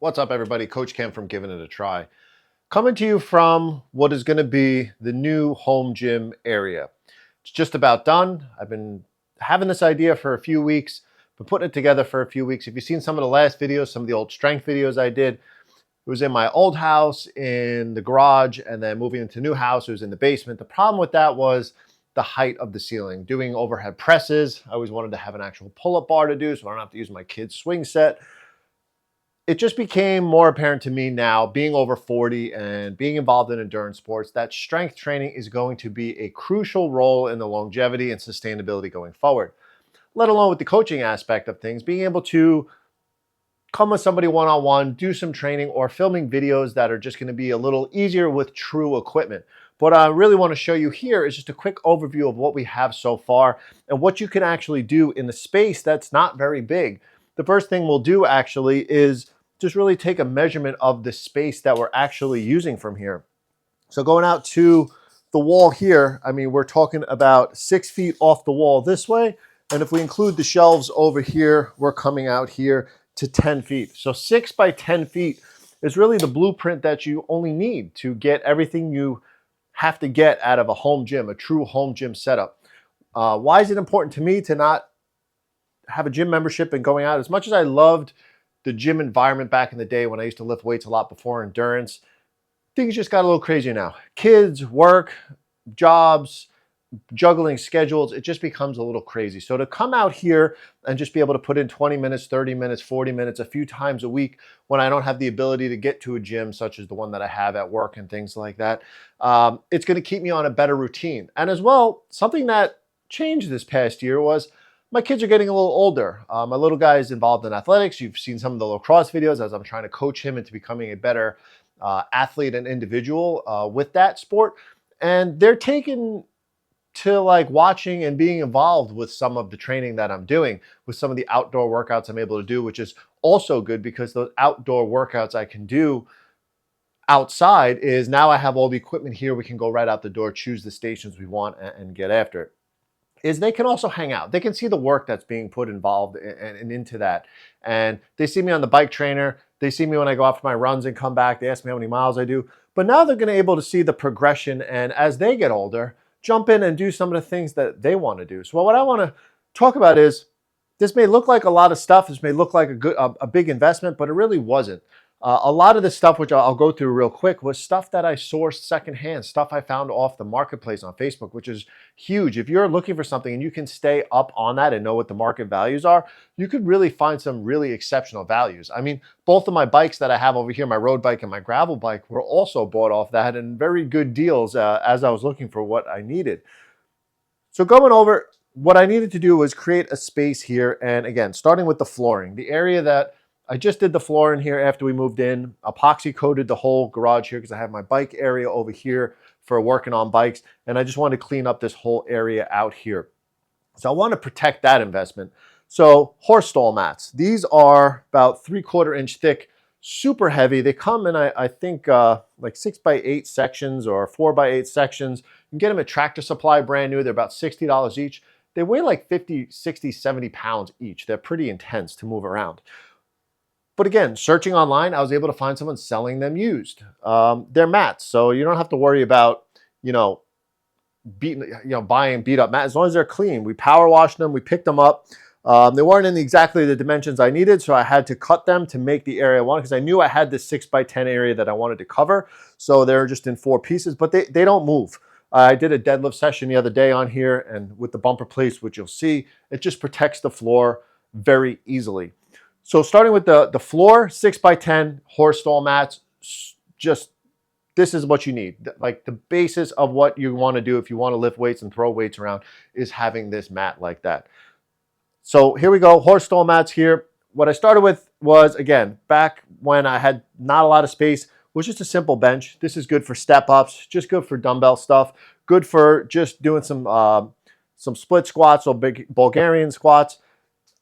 What's up, everybody? Coach Ken from Giving It a Try. Coming to you from what is going to be the new home gym area. It's just about done. I've been having this idea for a few weeks, been putting it together for a few weeks. If you've seen some of the last videos, some of the old strength videos I did, it was in my old house, in the garage, and then moving into the new house, it was in the basement. The problem with that was the height of the ceiling. Doing overhead presses, I always wanted to have an actual pull-up bar to do so I don't have to use my kid's swing set. It just became more apparent to me now, being over 40 and being involved in endurance sports, that strength training is going to be a crucial role in the longevity and sustainability going forward, let alone with the coaching aspect of things, being able to come with somebody one-on-one, do some training, or filming videos that are just going to be a little easier with true equipment. What I really want to show you here is just a quick overview of what we have so far and what you can actually do in the space that's not very big. The first thing we'll do actually is just really take a measurement of the space that we're actually using from here. So going out to the wall here, I mean, we're talking about 6 feet off the wall this way. And if we include the shelves over here, we're coming out here to 10 feet. So 6 by 10 feet is really the blueprint that you only need to get everything you have to get out of a home gym, a true home gym setup. Why is it important to me to not have a gym membership and going out? As much as I loved the gym environment back in the day when I used to lift weights a lot before endurance, things just got a little crazier now. Kids, work, jobs, juggling schedules, it just becomes a little crazy. So to come out here and just be able to put in 20 minutes, 30 minutes, 40 minutes a few times a week when I don't have the ability to get to a gym such as the one that I have at work and things like that, it's going to keep me on a better routine. And as well, something that changed this past year was my kids are getting a little older. My little guy is involved in athletics. You've seen some of the lacrosse videos as I'm trying to coach him into becoming a better athlete and individual with that sport. And they're taken to like watching and being involved with some of the training that I'm doing, with some of the outdoor workouts I'm able to do, which is also good because those outdoor workouts I can do outside is now I have all the equipment here. We can go right out the door, choose the stations we want and get after it. Is they can also hang out. They can see the work that's being put involved and into that. And they see me on the bike trainer. They see me when I go out for my runs and come back. They ask me how many miles I do. But now they're going to be able to see the progression. And as they get older, jump in and do some of the things that they want to do. So what I want to talk about is this may look like a lot of stuff. This may look like a big investment, but it really wasn't. A lot of this stuff, which I'll go through real quick, was stuff that I sourced secondhand, stuff I found off the marketplace on Facebook, which is huge. If you're looking for something and you can stay up on that and know what the market values are, you could really find some really exceptional values. I mean, both of my bikes that I have over here, my road bike and my gravel bike, were also bought off that and very good deals as I was looking for what I needed. So going over, what I needed to do was create a space here. And again, starting with the flooring, the area that I just did the floor in here after we moved in, epoxy coated the whole garage here because I have my bike area over here for working on bikes. And I just wanted to clean up this whole area out here. So I want to protect that investment. So horse stall mats, these are about 3/4 inch thick, super heavy. They come in, I think like 6x8 sections or 4x8 sections. You can get them at Tractor Supply brand new. They're about $60 each. They weigh like 50, 60, 70 pounds each. They're pretty intense to move around. But again, searching online, I was able to find someone selling them used. They're mats, so you don't have to worry about, buying beat up mats. As long as they're clean, we power washed them, we picked them up. They weren't in exactly the dimensions I needed, so I had to cut them to make the area I wanted because I knew I had this 6x10 area that I wanted to cover. So they're just in 4 pieces, but they don't move. I did a deadlift session the other day on here, and with the bumper plates, which you'll see, it just protects the floor very easily. So starting with the floor, 6x10 horse stall mats, just this is what you need. Like the basis of what you want to do if you want to lift weights and throw weights around is having this mat like that. So here we go, horse stall mats here. What I started with was, again, back when I had not a lot of space, was just a simple bench. This is good for step ups, just good for dumbbell stuff, good for just doing some split squats or big Bulgarian squats,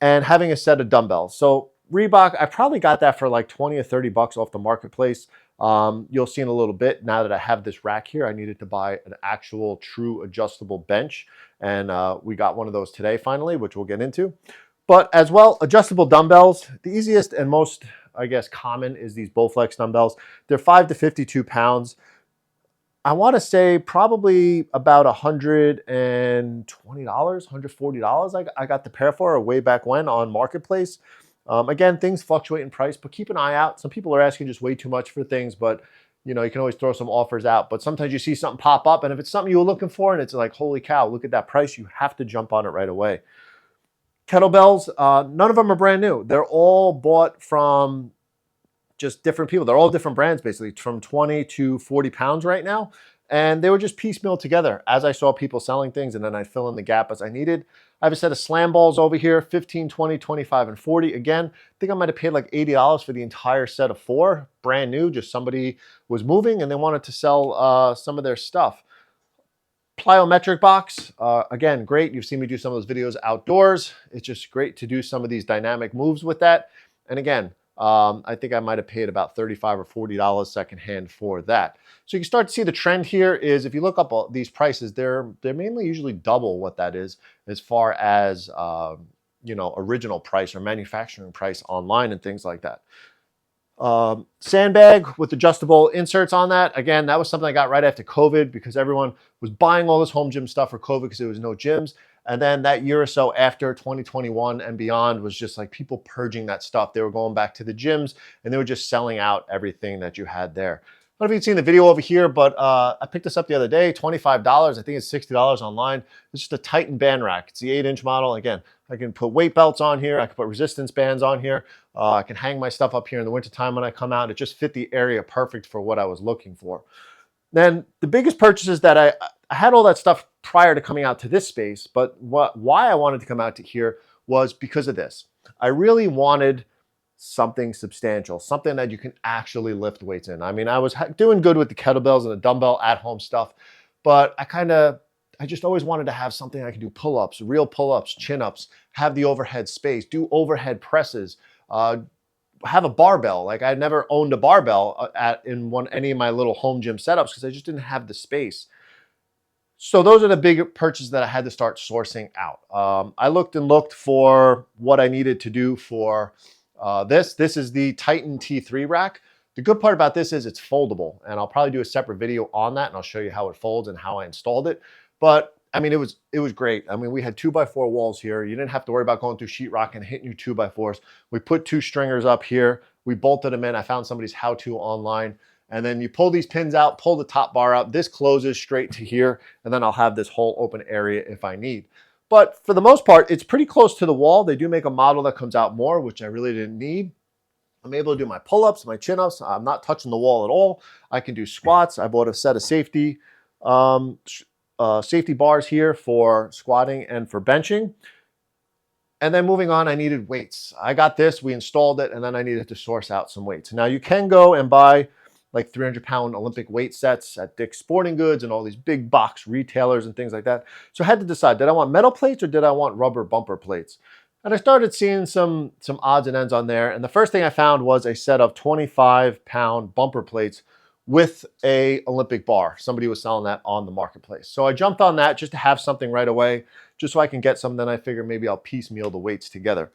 and having a set of dumbbells. So Reebok, I probably got that for like 20 or 30 bucks off the marketplace. You'll see in a little bit, now that I have this rack here, I needed to buy an actual true adjustable bench. And we got one of those today finally, which we'll get into. But as well, adjustable dumbbells, the easiest and most I guess, common is these Bowflex dumbbells. They're 5 to 52 pounds. I want to say probably about $120, $140 I got the pair for way back when on Marketplace. Again, things fluctuate in price, but keep an eye out. Some people are asking just way too much for things, but you know, you can always throw some offers out. But sometimes you see something pop up, and if it's something you were looking for and it's like, holy cow, look at that price, you have to jump on it right away. Kettlebells, none of them are brand new. They're all bought from just different people. They're all different brands, basically, from 20 to 40 pounds right now. And they were just piecemeal together as I saw people selling things, and then I'd fill in the gap as I needed. I have a set of slam balls over here, 15, 20, 25, and 40. Again, I think I might have paid like $80 for the entire set of 4, brand new. Just somebody was moving and they wanted to sell some of their stuff. Plyometric box, again, great. You've seen me do some of those videos outdoors. It's just great to do some of these dynamic moves with that. And again, I think I might have paid about $35 or $40 secondhand for that. So you can start to see the trend here is if you look up all these prices, they're mainly usually double what that is as far as you know, original price or manufacturing price online and things like that. Sandbag with adjustable inserts on that. Again, that was something I got right after COVID because everyone was buying all this home gym stuff for COVID because there was no gyms. And then that year or so after 2021 and beyond was just like people purging that stuff. They were going back to the gyms and they were just selling out everything that you had there. I don't know if you've seen the video over here, but I picked this up the other day, $25. I think it's $60 online. It's just a Titan band rack. It's the 8-inch model. Again, I can put weight belts on here. I can put resistance bands on here. I can hang my stuff up here in the wintertime when I come out. It just fit the area perfect for what I was looking for. Then the biggest purchases that I had all that stuff prior to coming out to this space, but why I wanted to come out to here was because of this. I really wanted something substantial, something that you can actually lift weights in. I mean, I was doing good with the kettlebells and the dumbbell at-home stuff, but I just always wanted to have something I could do pull-ups, real pull-ups, chin-ups, have the overhead space, do overhead presses, have a barbell. Like I never owned a barbell in any of my little home gym setups because I just didn't have the space. So those are the big purchases that I had to start sourcing out. I looked and looked for what I needed to do for this. This is the Titan T3 rack. The good part about this is it's foldable, and I'll probably do a separate video on that, and I'll show you how it folds and how I installed it. But I mean, it was great. I mean, we had 2x4 walls here. You didn't have to worry about going through sheetrock and hitting your 2x4s. We put 2 stringers up here. We bolted them in. I found somebody's how-to online. And then you pull these pins out, pull the top bar out. This closes straight to here, and then I'll have this whole open area if I need. But for the most part, it's pretty close to the wall. They do make a model that comes out more, which I really didn't need. I'm able to do my pull-ups, my chin-ups. I'm not touching the wall at all. I can do squats. I bought a set of safety bars here for squatting and for benching. And then moving on, I needed weights. I got this, we installed it, and then I needed to source out some weights. Now you can go and buy like 300-pound Olympic weight sets at Dick's Sporting Goods and all these big box retailers and things like that. So I had to decide, did I want metal plates or did I want rubber bumper plates? And I started seeing some odds and ends on there. And the first thing I found was a set of 25-pound bumper plates with a Olympic bar. Somebody was selling that on the marketplace. So I jumped on that just to have something right away, just so I can get some. Then I figured maybe I'll piecemeal the weights together.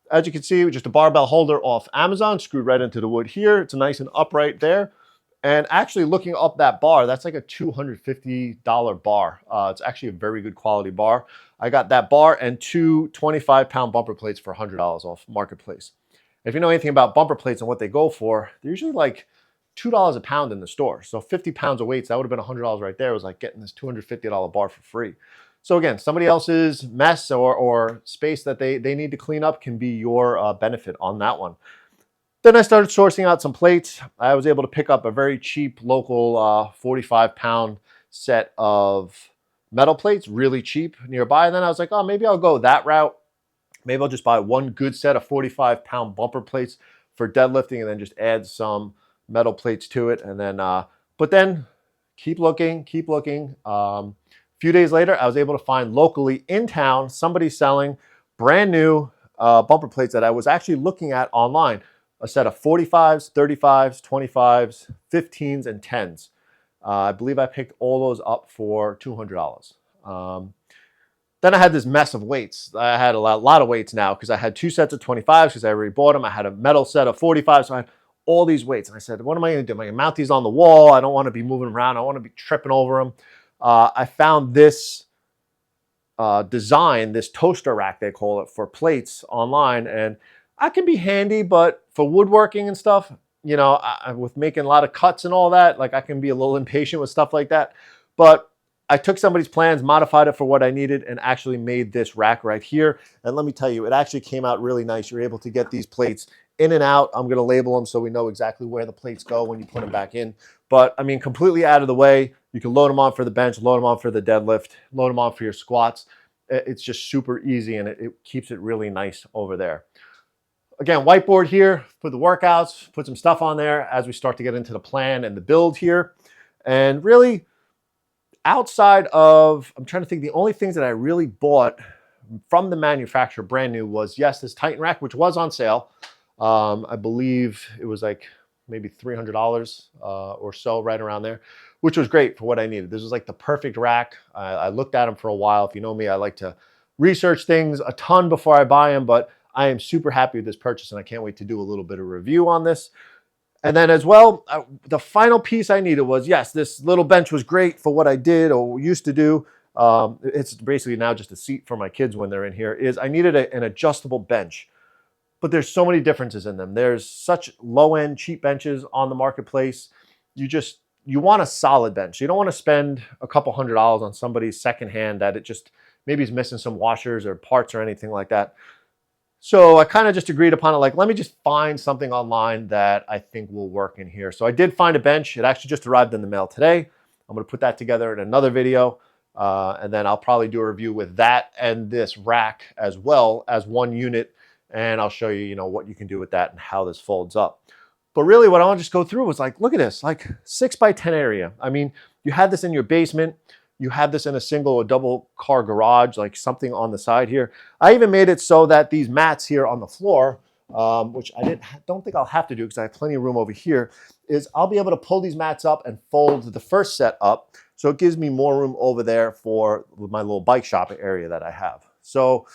As you can see, just a barbell holder off Amazon, screwed right into the wood here. It's nice and upright there. And actually looking up that bar, that's like a $250 bar. It's actually a very good quality bar. I got that bar and 2 25-pound bumper plates for $100 off Marketplace. If you know anything about bumper plates and what they go for, they're usually like $2 a pound in the store. So 50 pounds of weights, that would have been $100 right there. It was like getting this $250 bar for free. So again, somebody else's mess or space that they need to clean up can be your benefit on that one. Then I started sourcing out some plates. I was able to pick up a very cheap local 45-pound set of metal plates, really cheap nearby. And then I was like, oh, maybe I'll go that route. Maybe I'll just buy one good set of 45-pound bumper plates for deadlifting and then just add some metal plates to it. And then, but then keep looking. A few days later, I was able to find locally in town, somebody selling brand new bumper plates that I was actually looking at online. A set of 45s, 35s, 25s, 15s, and 10s. I believe I picked all those up for $200. Then Then I had this mess of weights. I had a lot of weights now because I had 2 sets of 25s because I already bought them. I had a metal set of 45, so I had all these weights. And I said, what am I going to do? Am I going to mount these on the wall? I don't want to be moving around. I want to be tripping over them. I found this design, this toaster rack, they call it, for plates online. And I can be handy, but for woodworking and stuff, you know, with making a lot of cuts and all that, like I can be a little impatient with stuff like that. But I took somebody's plans, modified it for what I needed, and actually made this rack right here. And let me tell you, it actually came out really nice. You're able to get these plates in and out. I'm going to label them so we know exactly where the plates go when you put them back in. But I mean, completely out of the way. You can load them on for the bench, load them on for the deadlift, load them on for your squats. It's just super easy, and it keeps it really nice over there. Again, whiteboard here for the workouts, put some stuff on there as we start to get into the plan and the build here. And really, outside of, I'm trying to think, the only things that I really bought from the manufacturer brand new was, yes, this Titan rack, which was on sale. I believe it was like maybe $300 or so, right around there, which was great for what I needed. This was like the perfect rack. I looked at them for a while. If you know me, I like to research things a ton before I buy them, but I am super happy with this purchase, and I can't wait to do a little bit of review on this. And then as well, the final piece I needed was, yes, this little bench was great for what I did or used to do. It's basically now just a seat for my kids when they're in here, is I needed an adjustable bench. But there's so many differences in them. There's such low-end, cheap benches on the marketplace. You want a solid bench. You don't want to spend a couple $100s on somebody's secondhand that it just maybe is missing some washers or parts or anything like that. So I kind of just agreed upon it, like, let me just find something online that I think will work in here. So I did find a bench. It actually just arrived in the mail today. I'm going to put that together in another video. And then I'll probably do a review with that and this rack as well as one unit. And I'll show you, you know, what you can do with that and how this folds up. But really what I want to just go through was like, look at this, like 6x10 area. I mean, you had this in your basement. You have this in a single or double car garage, like something on the side here. I even made it so that these mats here on the floor, which I don't think I'll have to do because I have plenty of room over here, is I'll be able to pull these mats up and fold the first set up. So it gives me more room over there for my little bike shop area that I have. So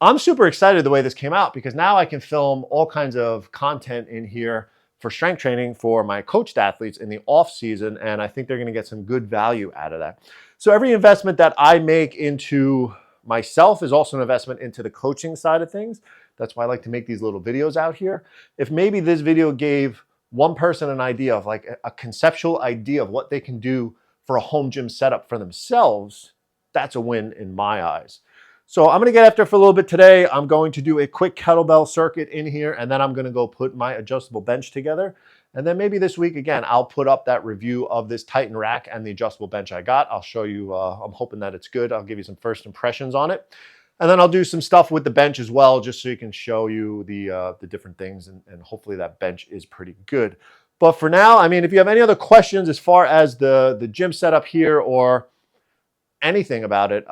I'm super excited the way this came out, because now I can film all kinds of content in here for strength training for my coached athletes in the off season. And I think they're going to get some good value out of that. So every investment that I make into myself is also an investment into the coaching side of things. That's why I like to make these little videos out here. If maybe this video gave one person an idea of like a conceptual idea of what they can do for a home gym setup for themselves, that's a win in my eyes. So I'm going to get after it for a little bit today. I'm going to do a quick kettlebell circuit in here, and then I'm going to go put my adjustable bench together. And then maybe this week, again, I'll put up that review of this Titan rack and the adjustable bench I got. I'll show you, I'm hoping that it's good. I'll give you some first impressions on it. And then I'll do some stuff with the bench as well, just so you can show you the different things, and hopefully that bench is pretty good. But for now, I mean, if you have any other questions as far as the gym setup here or anything about it,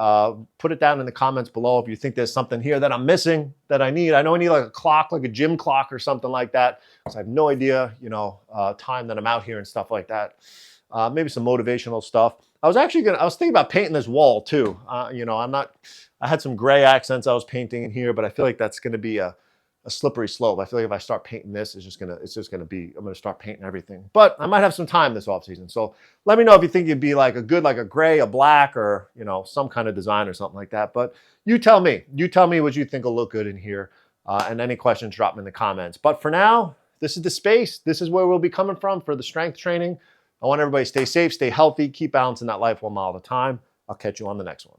put it down in the comments below if you think there's something here that I'm missing that I need. I know I need like a clock, like a gym clock or something like that, because I have no idea, you know, time that I'm out here and stuff like that. Maybe some motivational stuff. I was thinking about painting this wall too. You know, I had some gray accents I was painting in here, but I feel like that's going to be a slippery slope. I feel like if I start painting this, I'm going to start painting everything. But I might have some time this off season. So let me know if you think it'd be like a gray, a black, or, you know, some kind of design or something like that. But you tell me what you think will look good in here. And any questions, drop them in the comments. But for now, this is the space. This is where we'll be coming from for the strength training. I want everybody to stay safe, stay healthy, keep balancing that life 1 mile at a time. I'll catch you on the next one.